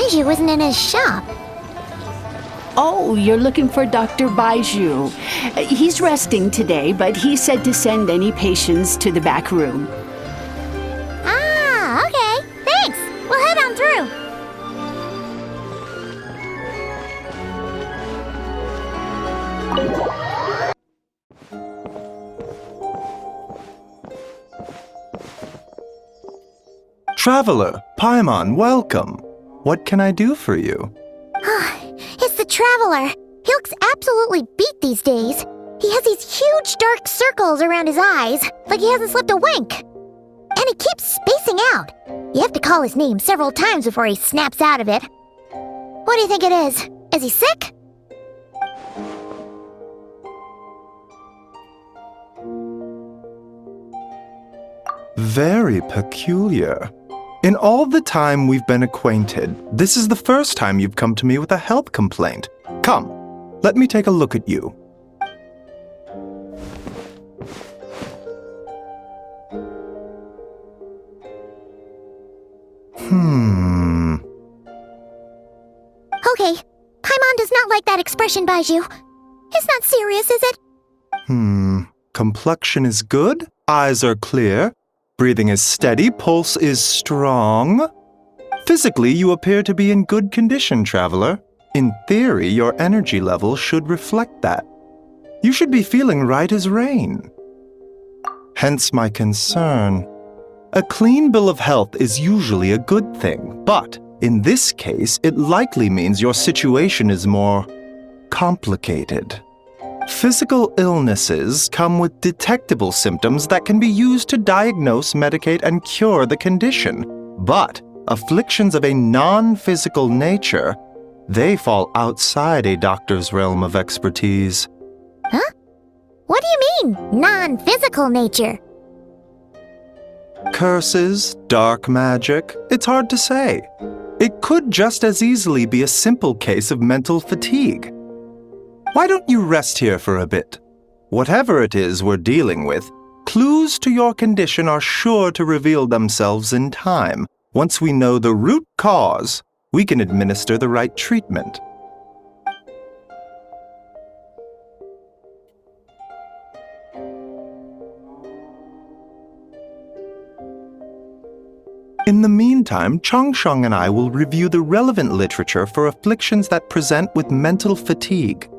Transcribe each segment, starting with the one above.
Baiju isn't in his shop. Oh, you're looking for Dr. Baiju. He's resting today, but he said to send any patients to the back room. Ah, okay. Thanks. We'll head on through. Traveler, Paimon, welcome. What can I do for you? It's the Traveler. He looks absolutely beat these days. He has these huge dark circles around his eyes, like he hasn't slept a wink. And he keeps spacing out. You have to call his name several times before he snaps out of it. What do you think it is? Is he sick? Very peculiar. In all the time we've been acquainted, this is the first time you've come to me with a health complaint. Come, let me take a look at you. Okay, Paimon does not like that expression, Baiju. It's not serious, is it? Complexion is good, eyes are clear, breathing is steady, pulse is strong. Physically, you appear to be in good condition, Traveler. In theory, your energy level should reflect that. You should be feeling right as rain. Hence my concern. A clean bill of health is usually a good thing, but in this case, it likely means your situation is more complicated. Physical illnesses come with detectable symptoms that can be used to diagnose, medicate, and cure the condition. But afflictions of a non-physical nature, they fall outside a doctor's realm of expertise. Huh? What do you mean, non-physical nature? Curses, dark magic, it's hard to say. It could just as easily be a simple case of mental fatigue. Why don't you rest here for a bit? Whatever it is we're dealing with, clues to your condition are sure to reveal themselves in time. Once we know the root cause, we can administer the right treatment. In the meantime, Changsheng and I will review the relevant literature for afflictions that present with mental fatigue.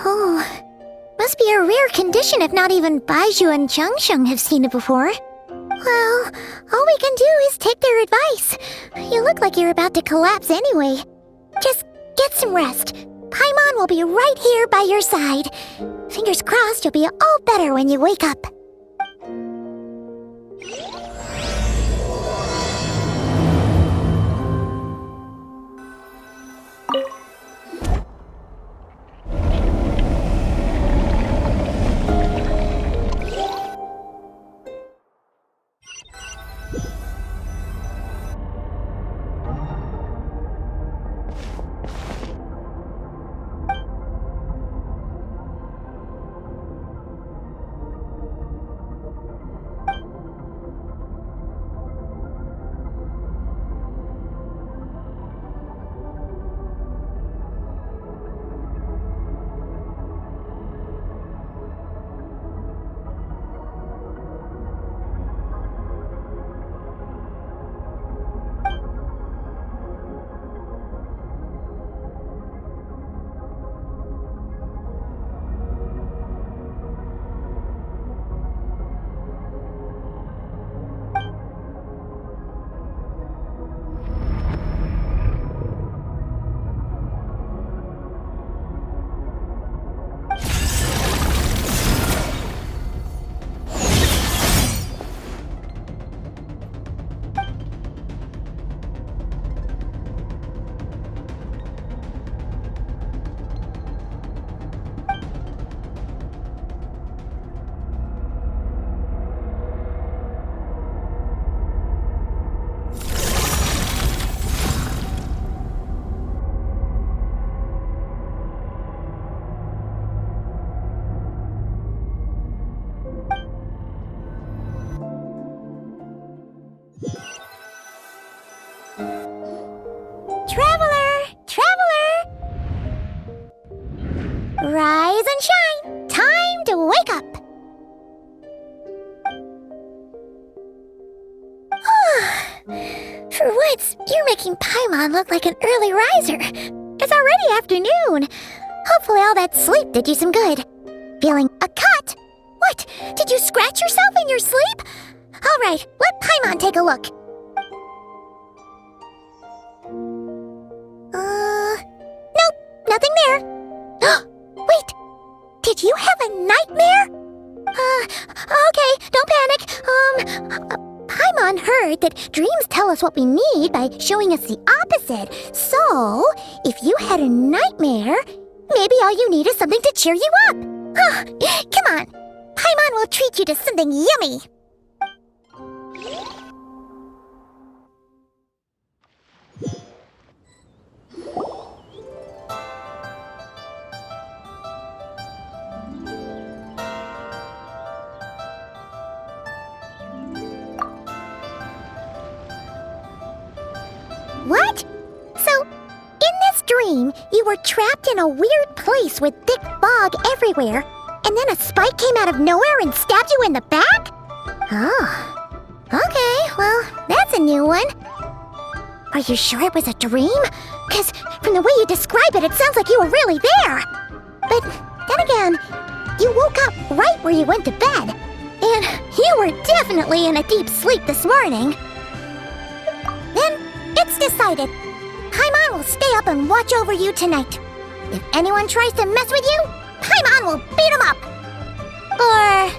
Oh, must be a rare condition if not even Baiju and Changsheng have seen it before. Well, all we can do is take their advice. You look like you're about to collapse anyway. Just get some rest. Paimon will be right here by your side. Fingers crossed you'll be all better when you wake up. Traveler! Traveler! Rise and shine! Time to wake up! For once, you're making Paimon look like an early riser. It's already afternoon. Hopefully all that sleep did you some good. Feeling a cut? What? Did you scratch yourself in your sleep? All right, let Paimon take a look. Nope, nothing there. Wait, did you have a nightmare? Okay, don't panic. Paimon heard that dreams tell us what we need by showing us the opposite. So, if you had a nightmare, maybe all you need is something to cheer you up. Come on, Paimon will treat you to something yummy. What? So, in this dream, you were trapped in a weird place with thick fog everywhere, and then a spike came out of nowhere and stabbed you in the back? Oh. Okay, well, that's a new one. Are you sure it was a dream? Because from the way you describe it, it sounds like you were really there. But then again, you woke up right where you went to bed. And you were definitely in a deep sleep this morning. Then, it's decided. Paimon will stay up and watch over you tonight. If anyone tries to mess with you, Paimon will beat him up. Or,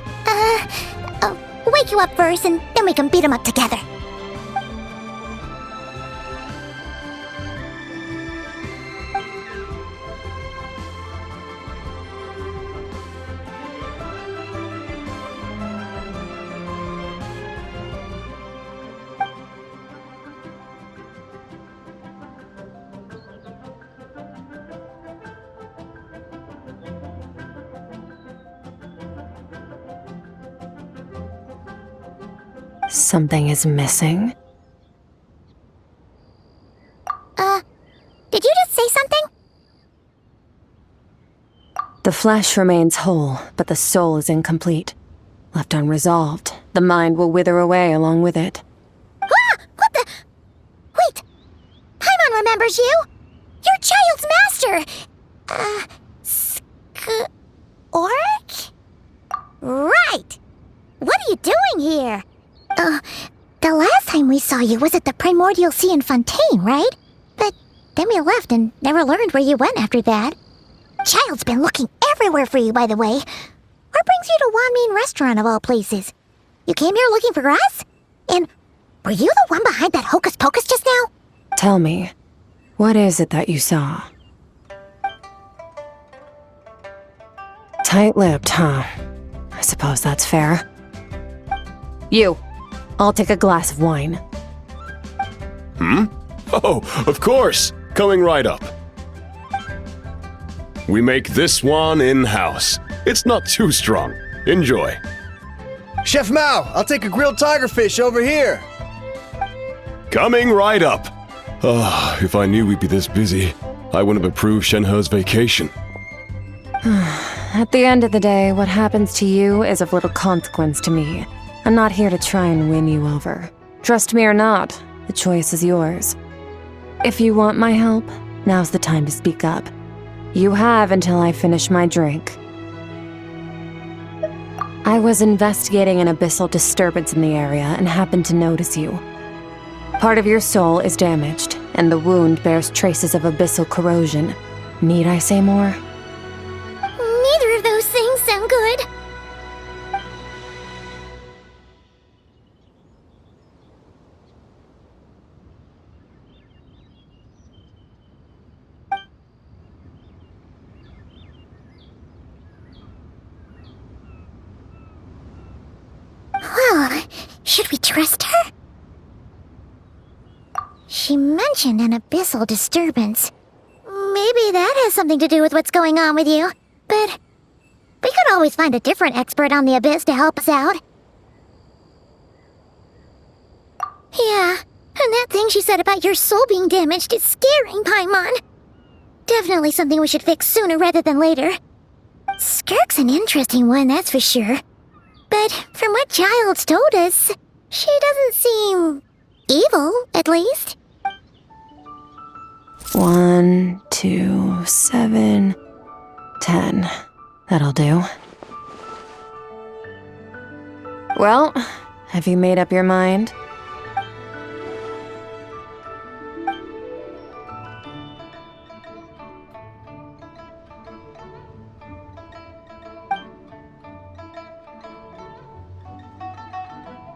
wake you up first and then we can beat him up together. Something is missing. Did you just say something? The flesh remains whole, but the soul is incomplete. Left unresolved, the mind will wither away along with it. Ah! What the? Wait! Paimon remembers you! You're Child's master! Orc? Right! What are you doing here? The last time we saw you was at the Primordial Sea in Fontaine, right? But then we left and never learned where you went after that. Child's been looking everywhere for you, by the way. What brings you to Wanmean Restaurant of all places? You came here looking for us? And were you the one behind that hocus pocus just now? Tell me, what is it that you saw? Tight-lipped, huh? I suppose that's fair. You, I'll take a glass of wine. Oh, of course! Coming right up. We make this one in-house. It's not too strong. Enjoy. Chef Mao, I'll take a grilled tigerfish over here. Coming right up. If I knew we'd be this busy, I wouldn't have approved Shenhe's vacation. At the end of the day, what happens to you is of little consequence to me. I'm not here to try and win you over. Trust me or not, the choice is yours. If you want my help, now's the time to speak up. You have until I finish my drink. I was investigating an abyssal disturbance in the area and happened to notice you. Part of your soul is damaged, and the wound bears traces of abyssal corrosion. Need I say more? Neither of those things sound good. Well, should we trust her? She mentioned an abyssal disturbance. Maybe that has something to do with what's going on with you. But we could always find a different expert on the abyss to help us out. Yeah, And that thing she said about your soul being damaged is scaring, Paimon. Definitely something we should fix sooner rather than later. Skirk's an interesting one, that's for sure. But from what Child's told us, she doesn't seem evil, at least. 1, 2, 7, 10. That'll do. Well, have you made up your mind?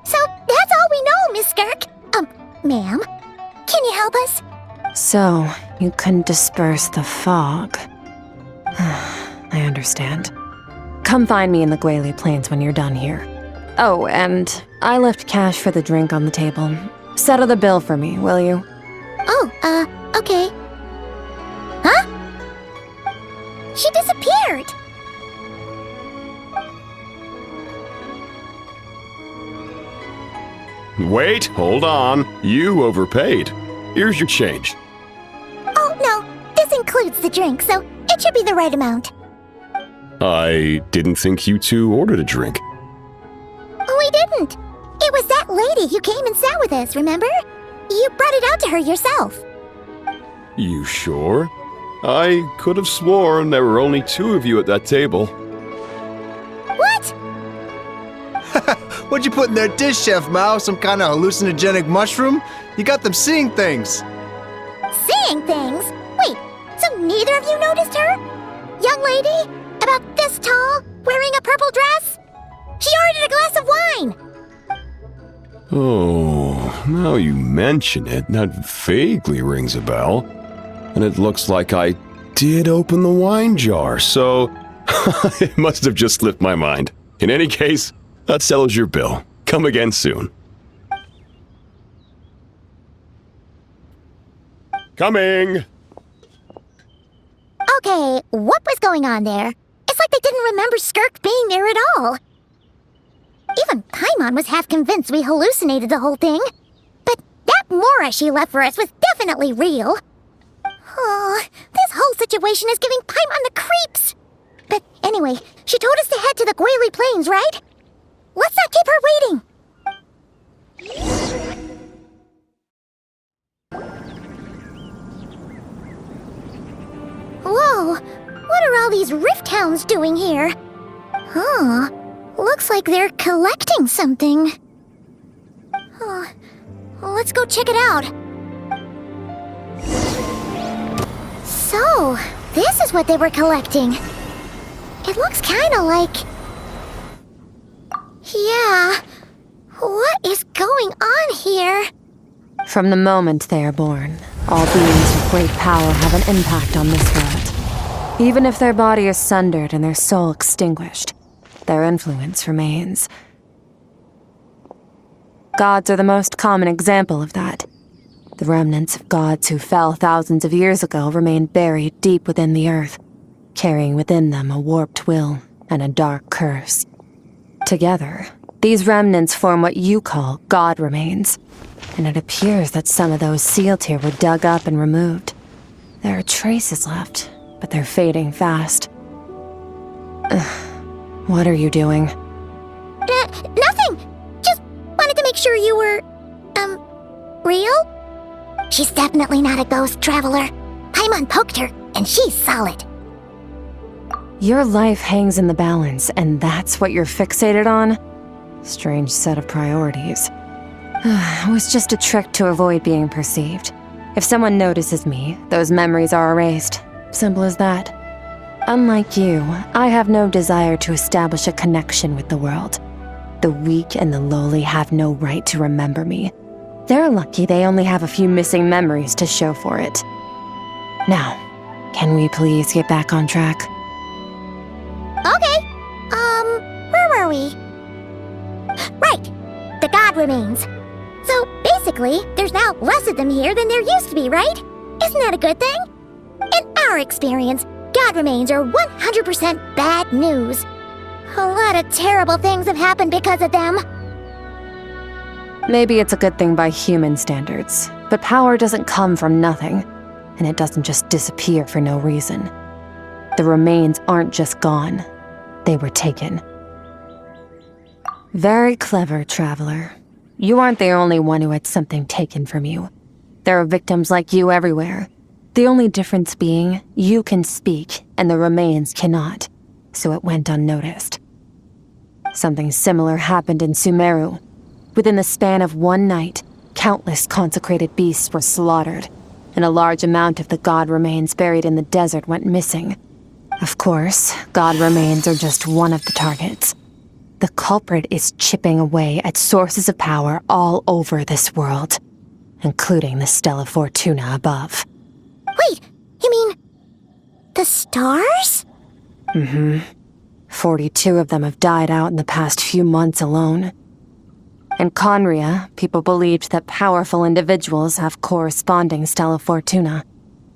So, that's all we know, Miss Skirk. Ma'am, can you help us? So, you couldn't disperse the fog. I understand. Come find me in the Gwali Plains when you're done here. Oh, and I left cash for the drink on the table. Settle the bill for me, will you? Oh, okay. Huh? She disappeared! Wait, hold on. You overpaid. Here's your change. Oh, no, this includes the drink, so it should be the right amount. I didn't think you two ordered a drink. We didn't. It was that lady who came and sat with us, remember? You brought it out to her yourself. You sure? I could have sworn there were only 2 of you at that table. What? What'd you put in their dish, Chef Mao? Some kind of hallucinogenic mushroom? You got them seeing things. Seeing things? Wait, so neither of you noticed her? Young lady? About this tall? Wearing a purple dress? She ordered a glass of wine! Oh, now you mention it, that vaguely rings a bell. And it looks like I did open the wine jar, so it must have just slipped my mind. In any case, that settles your bill. Come again soon. Coming! Okay, what was going on there? It's like they didn't remember Skirk being there at all. Even Paimon was half convinced we hallucinated the whole thing. But that Mora she left for us was definitely real. Oh, this whole situation is giving Paimon the creeps. But anyway, she told us to head to the Gwali Plains, right? Let's not keep her waiting. Whoa, what are all these rift hounds doing here? Huh, looks like they're collecting something. Oh, let's go check it out. So, this is what they were collecting. It looks kinda like... Yeah, what is going on here? From the moment they are born, all beings with great power have an impact on this world. Even if their body is sundered and their soul extinguished, their influence remains. Gods are the most common example of that. The remnants of gods who fell thousands of years ago remain buried deep within the earth, carrying within them a warped will and a dark curse. Together, these remnants form what you call god remains, and it appears that some of those sealed here were dug up and removed. There are traces left, but they're fading fast. What are you doing? Nothing! Just wanted to make sure you were, real? She's definitely not a ghost traveler. Paimon poked her, and she's solid. Your life hangs in the balance, and that's what you're fixated on? Strange set of priorities. It was just a trick to avoid being perceived. If someone notices me, those memories are erased. Simple as that. Unlike you, I have no desire to establish a connection with the world. The weak and the lowly have no right to remember me. They're lucky they only have a few missing memories to show for it. Now, can we please get back on track? Okay. Where were we? Right. The god remains. So, basically, there's now less of them here than there used to be, right? Isn't that a good thing? In our experience, god remains are 100% bad news. A lot of terrible things have happened because of them. Maybe it's a good thing by human standards, but power doesn't come from nothing, and it doesn't just disappear for no reason. The remains aren't just gone, they were taken. Very clever, traveler. You aren't the only one who had something taken from you. There are victims like you everywhere. The only difference being, you can speak, and the remains cannot, so it went unnoticed. Something similar happened in Sumeru. Within the span of one night, countless consecrated beasts were slaughtered, and a large amount of the god remains buried in the desert went missing. Of course, god remains are just one of the targets. The culprit is chipping away at sources of power all over this world, including the Stella Fortuna above. Wait, you mean the stars? 42 of them have died out in the past few months alone. In Conria, people believed that powerful individuals have corresponding Stella Fortuna.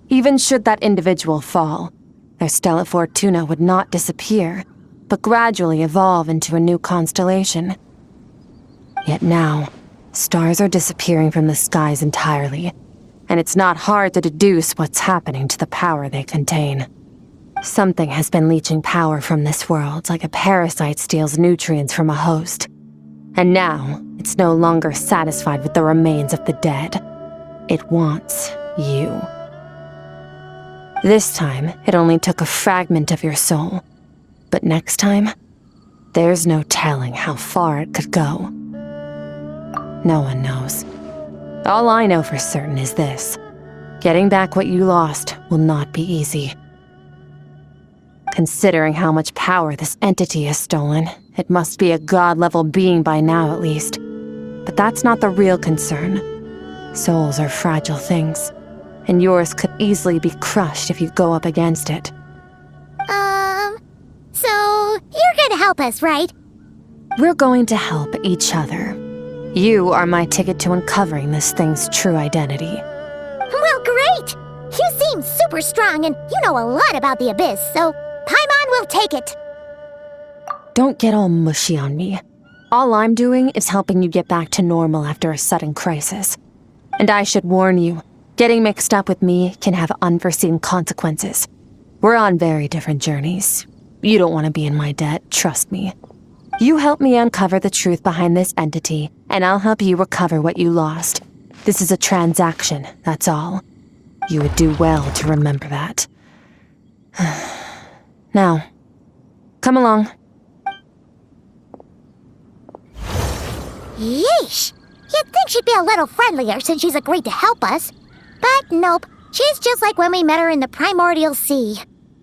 Even should that individual fall, their Stella Fortuna would not disappear, but gradually evolve into a new constellation. Yet now, stars are disappearing from the skies entirely, and it's not hard to deduce what's happening to the power they contain. Something has been leeching power from this world like a parasite steals nutrients from a host. And now, it's no longer satisfied with the remains of the dead. It wants you. This time, it only took a fragment of your soul. But next time, there's no telling how far it could go. No one knows. All I know for certain is this. Getting back what you lost will not be easy. Considering how much power this entity has stolen, it must be a god-level being by now at least. But that's not the real concern. Souls are fragile things, and yours could easily be crushed if you go up against it. So you're gonna help us, right? We're going to help each other. You are my ticket to uncovering this thing's true identity. Well, great! You seem super strong and you know a lot about the Abyss, so Paimon will take it. Don't get all mushy on me. All I'm doing is helping you get back to normal after a sudden crisis. And I should warn you, getting mixed up with me can have unforeseen consequences. We're on very different journeys. You don't want to be in my debt, trust me. You help me uncover the truth behind this entity, and I'll help you recover what you lost. This is a transaction, that's all. You would do well to remember that. Now, come along. Yeesh! You'd think she'd be a little friendlier since she's agreed to help us. But nope, she's just like when we met her in the primordial sea.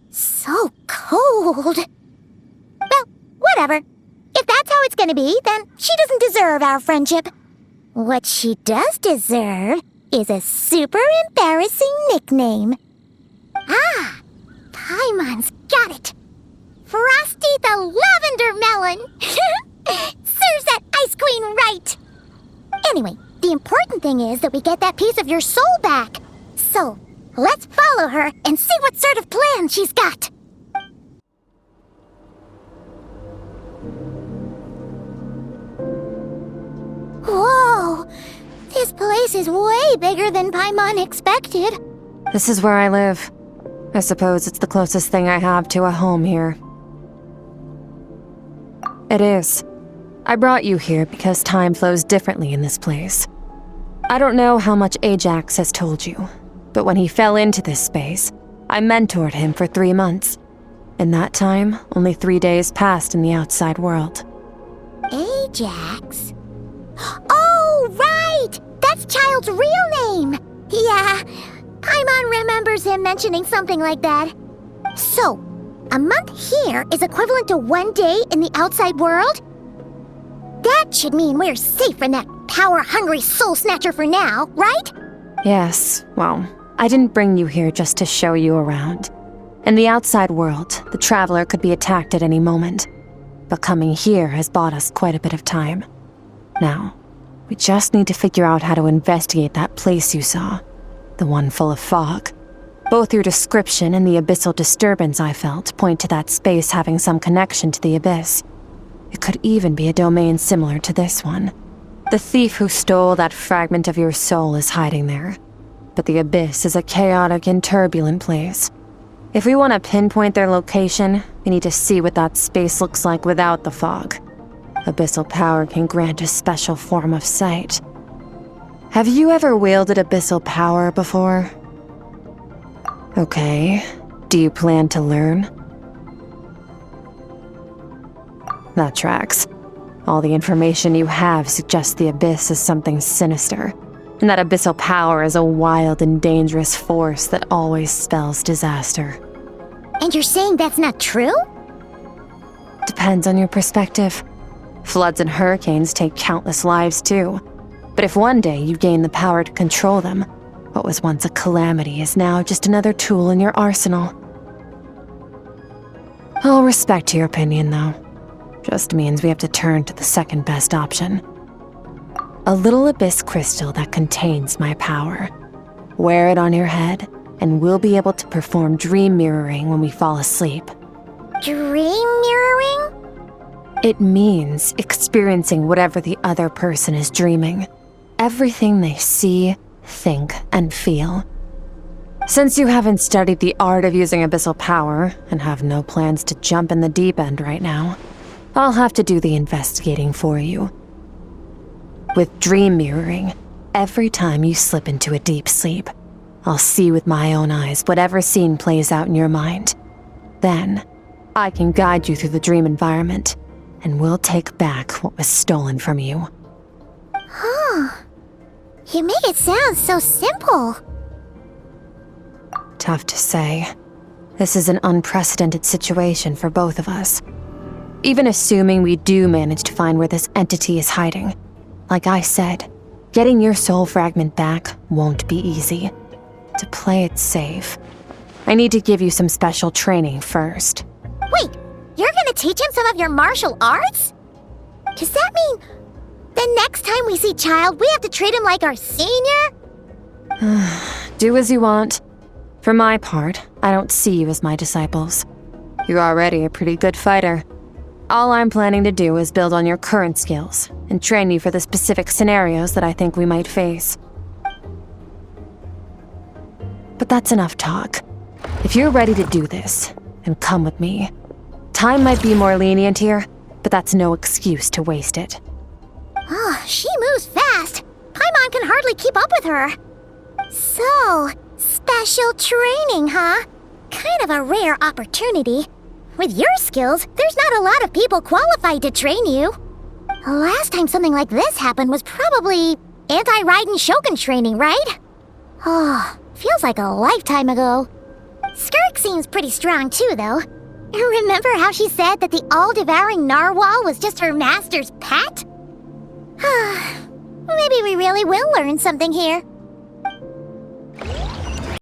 So cold. Well, whatever. If that's how it's gonna be, then she doesn't deserve our friendship. What she does deserve is a super embarrassing nickname. Ah, Paimon's got it. Frosty the Lavender Melon. Serves that ice queen right. Anyway, the important thing is that we get that piece of your soul back. So, let's follow her and see what sort of plan she's got. Whoa! This place is way bigger than Paimon expected. This is where I live. I suppose it's the closest thing I have to a home here. It is. I brought you here because time flows differently in this place. I don't know how much Ajax has told you, but when he fell into this space, I mentored him for 3 months. In that time, only 3 days passed in the outside world. Ajax? Oh, right! That's Child's real name! Yeah, Paimon remembers him mentioning something like that. So, a month here is equivalent to 1 day in the outside world? That should mean we're safe from that power-hungry soul snatcher for now, right? Yes, well, I didn't bring you here just to show you around. In the outside world, the traveler could be attacked at any moment. But coming here has bought us quite a bit of time. Now, we just need to figure out how to investigate that place you saw. The one full of fog. Both your description and the abyssal disturbance I felt point to that space having some connection to the abyss. It could even be a domain similar to this one. The thief who stole that fragment of your soul is hiding there. But the Abyss is a chaotic and turbulent place. If we want to pinpoint their location, we need to see what that space looks like without the fog. Abyssal power can grant a special form of sight. Have you ever wielded abyssal power before? Okay. Do you plan to learn? That tracks. All the information you have suggests the Abyss is something sinister, and that abyssal power is a wild and dangerous force that always spells disaster. And you're saying that's not true? Depends on your perspective. Floods and hurricanes take countless lives too. But if one day you gain the power to control them, what was once a calamity is now just another tool in your arsenal. I'll respect your opinion, though. Just means we have to turn to the second best option. A little abyss crystal that contains my power. Wear it on your head, and we'll be able to perform dream mirroring when we fall asleep. Dream mirroring? It means experiencing whatever the other person is dreaming. Everything they see, think, and feel. Since you haven't studied the art of using abyssal power, and have no plans to jump in the deep end right now, I'll have to do the investigating for you. With dream mirroring, every time you slip into a deep sleep, I'll see with my own eyes whatever scene plays out in your mind. Then, I can guide you through the dream environment, and we'll take back what was stolen from you. Huh. You make it sound so simple. Tough to say. This is an unprecedented situation for both of us. Even assuming we do manage to find where this entity is hiding, like I said, getting your soul fragment back won't be easy. To play it safe, I need to give you some special training first. Wait, you're gonna teach him some of your martial arts? Does that mean the next time we see Child, we have to treat him like our senior? Do as you want. For my part, I don't see you as my disciples. You're already a pretty good fighter. All I'm planning to do is build on your current skills and train you for the specific scenarios that I think we might face. But that's enough talk. If you're ready to do this, then come with me. Time might be more lenient here, but that's no excuse to waste it. Oh, she moves fast. Paimon can hardly keep up with her. So, special training, huh? Kind of a rare opportunity. With your skills, there's not a lot of people qualified to train you. The last time something like this happened was probably anti-Raiden Shogun training, right? Oh, feels like a lifetime ago. Skirk seems pretty strong too, though. Remember how she said that the all-devouring narwhal was just her master's pet? Maybe we really will learn something here.